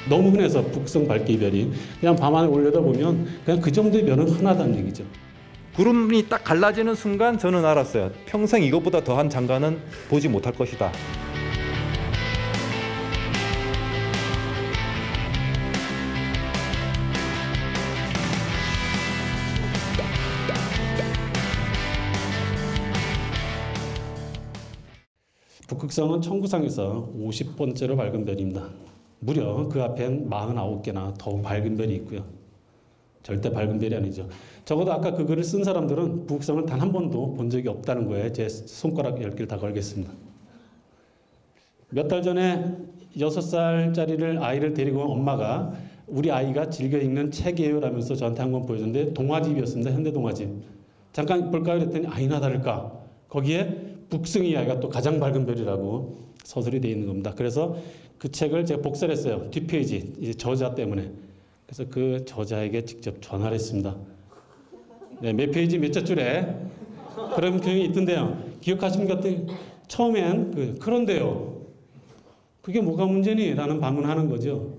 너무 흔해서 북성 밝기 별이 그냥 밤하늘 올려다보면 그냥 그 정도의 별은 흔하다는 얘기죠. 구름이 딱 갈라지는 순간 저는 알았어요. 평생 이것보다 더한 장관은 보지 못할 것이다. 북극성은 천구상에서 50번째로 밝은 별입니다. 무려 그 앞엔 49개나 더 밝은 별이 있고요. 절대 밝은 별이 아니죠. 적어도 아까 그 글을 쓴 사람들은 북극성을 단 한 번도 본 적이 없다는 거에 제 손가락 10개를 다 걸겠습니다. 몇 달 전에 6살짜리를 아이를 데리고 온 엄마가 우리 아이가 즐겨 읽는 책이에요 라면서 저한테 한 권 보여줬는데 동화집이었습니다. 현대 동화집. 잠깐 볼까 그랬더니 아니나 다를까 거기에 북승 이야기가 또 가장 밝은 별이라고 서술이 되어 있는 겁니다. 그래서 그 책을 제가 복사를 했어요. 뒷페이지 이제 저자 때문에. 그래서 그 저자에게 직접 전화를 했습니다. 네, 몇 페이지 몇 자 줄에 그런 표현이 있던데요. 기억하시는 것 같아요. 처음엔 그런데요. 그게 뭐가 문제니? 라는 반문하는 거죠.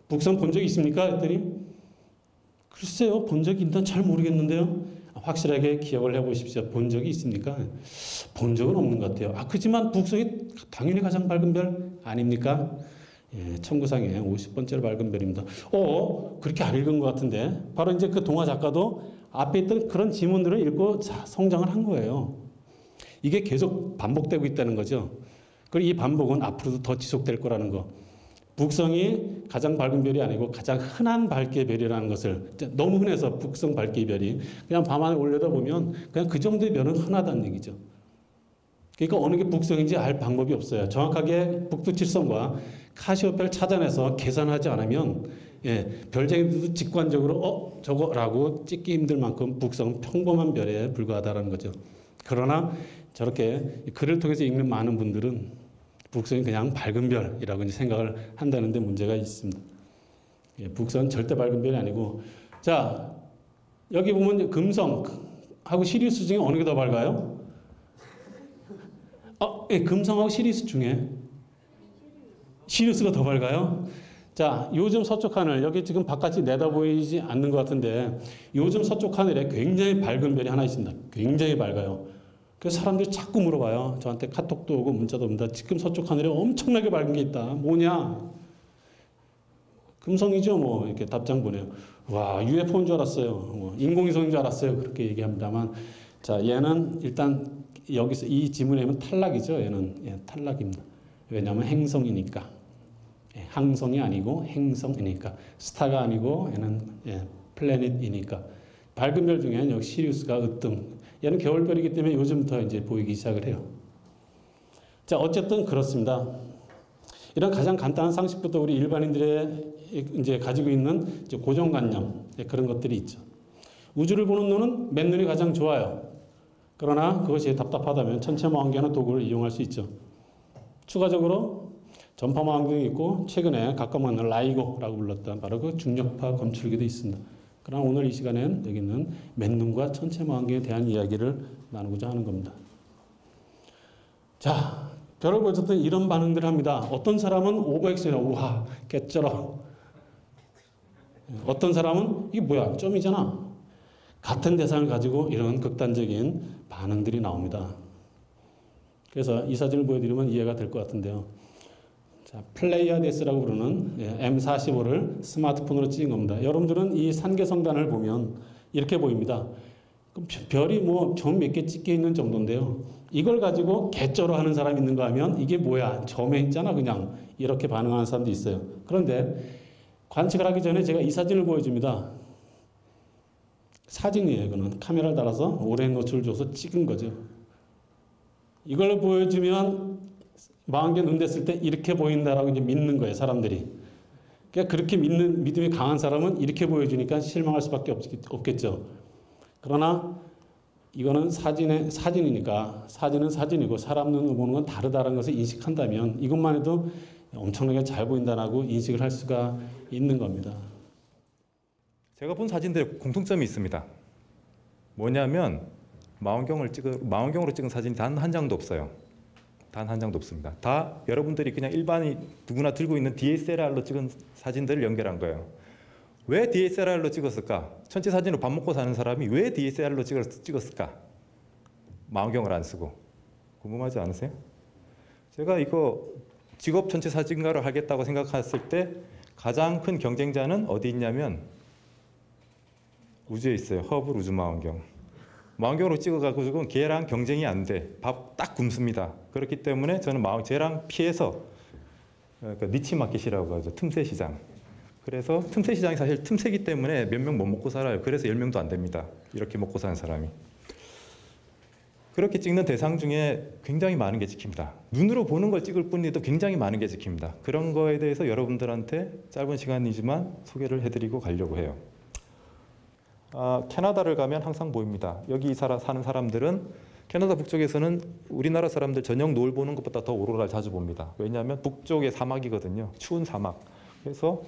북성 본 적이 있습니까? 했더니 글쎄요. 본 적이 일단 잘 모르겠는데요. 확실하게 기억을 해보십시오. 본 적이 있습니까? 본 적은 없는 것 같아요. 그렇지만 북성이 당연히 가장 밝은 별 아닙니까? 예, 천구상의 50번째로 밝은 별입니다. 그렇게 안 읽은 것 같은데 바로 이제 그 동화 작가도 앞에 있던 그런 지문들을 읽고 성장을 한 거예요. 이게 계속 반복되고 있다는 거죠. 그리고 이 반복은 앞으로도 더 지속될 거라는 거. 북성이 가장 밝은 별이 아니고 가장 흔한 밝기의 별이라는 것을 너무 흔해서 북성 밝기의 별이 그냥 밤하늘 올려다보면 그냥 그 정도의 별은 흔하다는 얘기죠. 그러니까 어느 게 북성인지 알 방법이 없어요. 정확하게 북두칠성과 카시오페를 찾아내서 계산하지 않으면 별쟁이들도 직관적으로 저거라고 찍기 힘들 만큼 북성은 평범한 별에 불과하다는 거죠. 그러나 저렇게 글을 통해서 읽는 많은 분들은 북성이 그냥 밝은 별이라고 이제 생각을 한다는데 문제가 있습니다. 북성은 절대 밝은 별이 아니고, 자 여기 보면 금성하고 시리우스 중에 어느 게 더 밝아요? 금성하고 시리우스 중에 시리우스가 더 밝아요. 자, 요즘 서쪽 하늘, 여기 지금 바깥이 내다보이지 않는 것 같은데 요즘 서쪽 하늘에 굉장히 밝은 별이 하나 있습니다. 굉장히 밝아요. 그래서 사람들이 자꾸 물어봐요. 저한테 카톡도 오고 문자도 옵니다. 지금 서쪽 하늘에 엄청나게 밝은 게 있다. 뭐냐? 금성이죠. 뭐 이렇게 답장 보내요. 와, UFO인 줄 알았어요. 인공위성인 줄 알았어요. 그렇게 얘기합니다만, 자, 얘는 일단 여기서 이 지문에 보면 탈락이죠. 얘는 탈락입니다. 왜냐하면 행성이니까. 항성이 아니고 행성이니까. 스타가 아니고 얘는 플래닛이니까. 밝은 별 중에는 역시 시리우스가 으뜸. 얘는 겨울별이기 때문에 요즘부터 이제 보이기 시작을 해요. 자, 어쨌든 그렇습니다. 이런 가장 간단한 상식부터 우리 일반인들의 이제 가지고 있는 이제 고정관념 그런 것들이 있죠. 우주를 보는 눈은 맨눈이 가장 좋아요. 그러나 그것이 답답하다면 천체망원경의 도구를 이용할 수 있죠. 추가적으로 전파망원경이 있고 최근에 가까운 라이고라고 불렀던 바로 그 중력파 검출기도 있습니다. 그러나 오늘 이 시간에는 여기는 맨눈과 천체망원경에 대한 이야기를 나누고자 하는 겁니다. 자, 별을 보셨던 이런 반응들을 합니다. 어떤 사람은 오버액션이라 우와 개쩔어. 어떤 사람은 이게 뭐야 점이잖아. 같은 대상을 가지고 이런 극단적인 반응들이 나옵니다. 그래서 이 사진을 보여드리면 이해가 될 것 같은데요. 자, 플레이아데스라고 부르는 M45를 스마트폰으로 찍은 겁니다. 여러분들은 이 산계성단을 보면 이렇게 보입니다. 그럼 별이 뭐 점 몇 개 찍혀 있는 정도인데요. 이걸 가지고 개쩌러 하는 사람이 있는가 하면 이게 뭐야 점에 있잖아 그냥 이렇게 반응하는 사람도 있어요. 그런데 관측을 하기 전에 제가 이 사진을 보여줍니다. 사진이에요. 이거는 카메라를 달아서 오랜 노출을 줘서 찍은 거죠. 이걸 보여주면 망원경 눈 댔을 때 이렇게 보인다라고 이제 믿는 거예요, 사람들이. 그러니까 그렇게 믿는 믿음이 강한 사람은 이렇게 보여주니까 실망할 수밖에 없겠죠. 그러나 이거는 사진이니까 사진은 사진이고 사람 눈으로 보는 건 다르다는 것을 인식한다면 이것만 해도 엄청나게 잘 보인다라고 인식을 할 수가 있는 겁니다. 제가 본 사진들에 공통점이 있습니다. 뭐냐면 망원경으로 찍은 사진이 단 한 장도 없어요. 단 한 장도 없습니다. 다 여러분들이 그냥 일반이 누구나 들고 있는 DSLR로 찍은 사진들을 연결한 거예요. 왜 DSLR로 찍었을까? 전체 사진으로 밥 먹고 사는 사람이 왜 DSLR로 찍었을까? 망원경을 안 쓰고. 궁금하지 않으세요? 제가 이거 직업 전체 사진가를 하겠다고 생각했을 때 가장 큰 경쟁자는 어디 있냐면 우주에 있어요. 허블 우주 망원경. 망원경으로 찍어가지고 걔랑 경쟁이 안 돼. 밥 딱 굶습니다. 그렇기 때문에 저는 쟤랑 피해서 그러니까 니치 마켓이라고 하죠. 틈새 시장. 그래서 틈새 시장이 사실 틈새기 때문에 몇 명 못 먹고 살아요. 그래서 10명도 안 됩니다. 이렇게 먹고 사는 사람이. 그렇게 찍는 대상 중에 굉장히 많은 게 찍힙니다. 눈으로 보는 걸 찍을 뿐이도 굉장히 많은 게 찍힙니다. 그런 거에 대해서 여러분들한테 짧은 시간이지만 소개를 해드리고 가려고 해요. 캐나다를 가면 항상 보입니다. 여기 사는 사람들은 캐나다 북쪽에서는 우리나라 사람들 저녁 노을 보는 것보다 더 오로라를 자주 봅니다. 왜냐하면 북쪽에 사막이거든요. 추운 사막. 그래서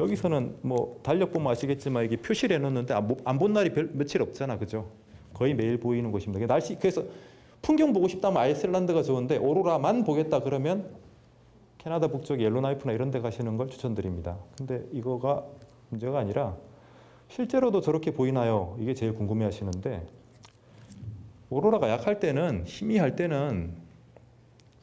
여기서는 뭐 달력 보면 아시겠지만 이게 표시를 해놓는데 안 본 날이 며칠 없잖아, 그죠? 거의 매일 보이는 곳입니다. 그래서 풍경 보고 싶다면 아이슬란드가 좋은데 오로라만 보겠다 그러면 캐나다 북쪽 옐로나이프나 이런 데 가시는 걸 추천드립니다. 근데 이거가 문제가 아니라 실제로도 저렇게 보이나요? 이게 제일 궁금해 하시는데 오로라가 약할 때는 희미할 때는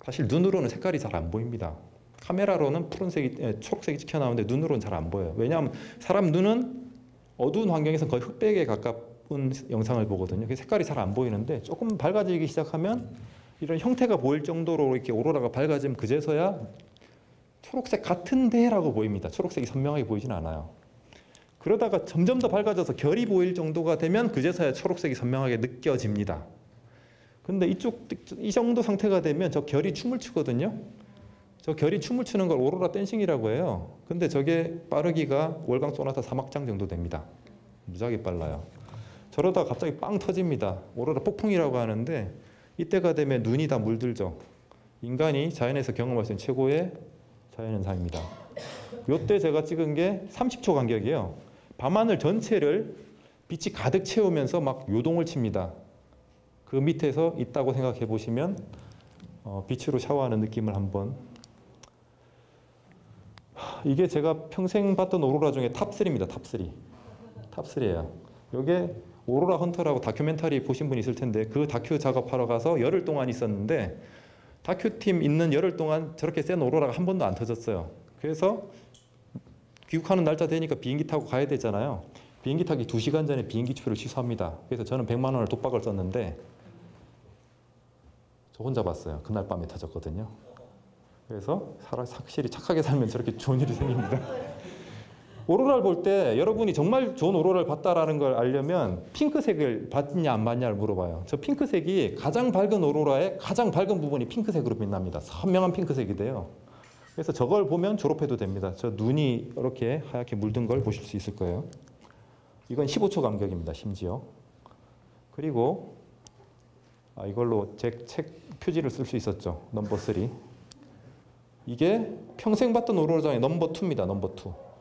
사실 눈으로는 색깔이 잘 안 보입니다. 카메라로는 초록색이 찍혀 나오는데 눈으로는 잘 안 보여요. 왜냐하면 사람 눈은 어두운 환경에서 거의 흑백에 가까운 영상을 보거든요. 색깔이 잘 안 보이는데 조금 밝아지기 시작하면 이런 형태가 보일 정도로 이렇게 오로라가 밝아지면 그제서야 초록색 같은데라고 보입니다. 초록색이 선명하게 보이진 않아요. 그러다가 점점 더 밝아져서 결이 보일 정도가 되면 그제서야 초록색이 선명하게 느껴집니다. 근데 이 정도 상태가 되면 저 결이 춤을 추거든요. 저 결이 춤을 추는 걸 오로라 댄싱이라고 해요. 근데 저게 빠르기가 월강 소나타 사막장 정도 됩니다. 무지하게 빨라요. 저러다 갑자기 빵 터집니다. 오로라 폭풍이라고 하는데 이때가 되면 눈이 다 물들죠. 인간이 자연에서 경험할 수 있는 최고의 자연현상입니다. 이때 제가 찍은 게 30초 간격이에요. 밤하늘 전체를 빛이 가득 채우면서 막 요동을 칩니다. 그 밑에서 있다고 생각해 보시면 빛으로 샤워하는 느낌을 한번. 이게 제가 평생 봤던 오로라 중에 탑3입니다. 탑3. 탑3예요. 이게 오로라 헌터라고 다큐멘터리 보신 분 있을 텐데 그 다큐 작업하러 가서 열흘 동안 있었는데 다큐팀 있는 열흘 동안 저렇게 센 오로라가 한 번도 안 터졌어요. 그래서 귀국하는 날짜 되니까 비행기 타고 가야 되잖아요. 비행기 타기 2시간 전에 비행기표를 취소합니다. 그래서 저는 100만 원을 독박을 썼는데 저 혼자 봤어요. 그날 밤에 터졌거든요. 그래서 확실히 착하게 살면 저렇게 좋은 일이 생깁니다. 오로라를 볼 때 여러분이 정말 좋은 오로라를 봤다라는 걸 알려면 핑크색을 봤냐 안 봤냐를 물어봐요. 저 핑크색이 가장 밝은 오로라의 가장 밝은 부분이 핑크색으로 빛납니다. 선명한 핑크색이 돼요. 그래서 저걸 보면 졸업해도 됩니다. 저 눈이 이렇게 하얗게 물든 걸 보실 수 있을 거예요. 이건 15초 간격입니다. 심지어. 그리고 이걸로 제 책 표지를 쓸 수 있었죠. 넘버 3. 이게 평생 봤던 오로라 중에 넘버 2입니다. 넘버 2.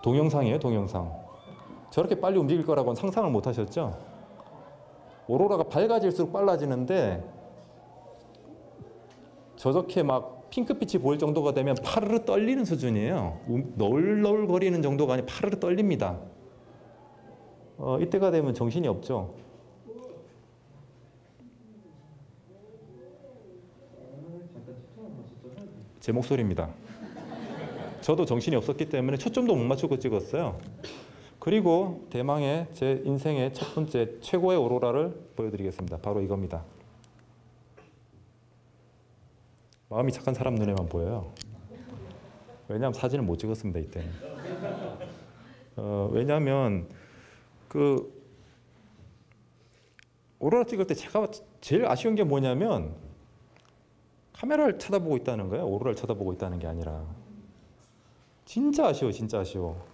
동영상이에요. 동영상. 저렇게 빨리 움직일 거라고는 상상을 못 하셨죠? 오로라가 밝아질수록 빨라지는데 저렇게 막 핑크빛이 보일 정도가 되면 파르르 떨리는 수준이에요. 널널거리는 정도가 아니라 파르르 떨립니다. 이때가 되면 정신이 없죠. 제 목소리입니다. 저도 정신이 없었기 때문에 초점도 못 맞추고 찍었어요. 그리고 대망의 제 인생의 첫 번째 최고의 오로라를 보여드리겠습니다. 바로 이겁니다. 마음이 착한 사람 눈에만 보여요. 왜냐하면 사진을 못 찍었습니다. 이때는. 왜냐하면 그 오로라 찍을 때 제가 제일 아쉬운 게 뭐냐면 카메라를 쳐다보고 있다는 거예요. 오로라를 쳐다보고 있다는 게 아니라. 진짜 아쉬워. 진짜 아쉬워.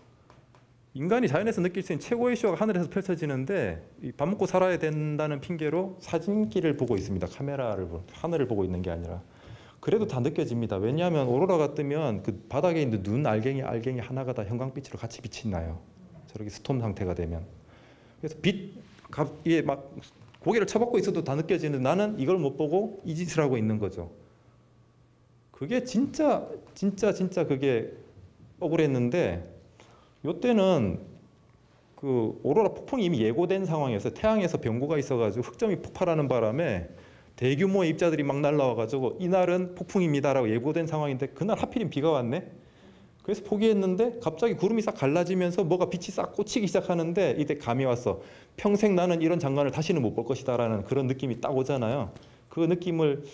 인간이 자연에서 느낄 수 있는 최고의 쇼가 하늘에서 펼쳐지는데 밥 먹고 살아야 된다는 핑계로 사진기를 보고 있습니다. 하늘을 보고 있는 게 아니라. 그래도 다 느껴집니다. 왜냐하면 오로라가 뜨면 그 바닥에 있는 눈 알갱이 하나가 다 형광빛으로 같이 빛이 나요. 저렇게 스톰 상태가 되면. 그래서 이게 막 고개를 쳐박고 있어도 다 느껴지는데 나는 이걸 못 보고 이 짓을 하고 있는 거죠. 그게 진짜 그게 억울했는데 이때는 그 오로라 폭풍이 이미 예고된 상황이었어요. 태양에서 병고가 있어가지고 흑점이 폭발하는 바람에 대규모의 입자들이 막 날라와가지고 이날은 폭풍입니다라고 예고된 상황인데 그날 하필이면 비가 왔네. 그래서 포기했는데 갑자기 구름이 싹 갈라지면서 뭐가 빛이 싹 꽂히기 시작하는데 이때 감이 왔어. 평생 나는 이런 장관을 다시는 못 볼 것이다라는 그런 느낌이 딱 오잖아요. 그 느낌을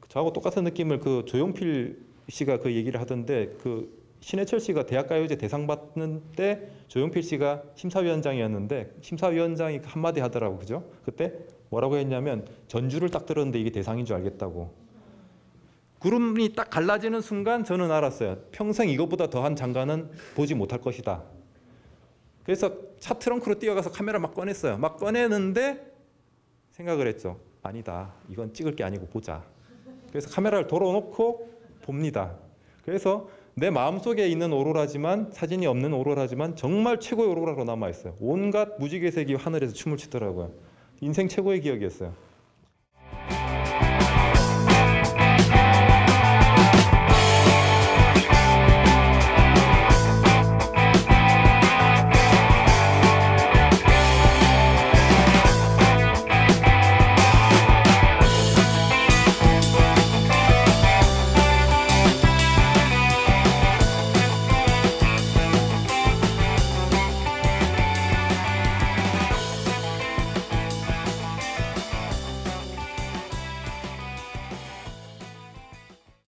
저하고 똑같은 느낌을 그 조용필 씨가 그 얘기를 하던데 그 신해철 씨가 대학가요제 대상 받는 때 조용필 씨가 심사위원장이었는데 심사위원장이 한마디 하더라고. 그죠? 그때 뭐라고 했냐면 전주를 딱 들었는데 이게 대상인 줄 알겠다고. 구름이 딱 갈라지는 순간 저는 알았어요. 평생 이것보다 더한 장관은 보지 못할 것이다. 그래서 차 트렁크로 뛰어가서 카메라 막 꺼냈어요. 막 꺼내는데 생각을 했죠. 아니다. 이건 찍을 게 아니고 보자. 그래서 카메라를 돌아놓고 봅니다. 그래서 내 마음속에 있는 오로라지만 사진이 없는 오로라지만 정말 최고의 오로라로 남아있어요. 온갖 무지개색이 하늘에서 춤을 추더라고요. 인생 최고의 기억이었어요.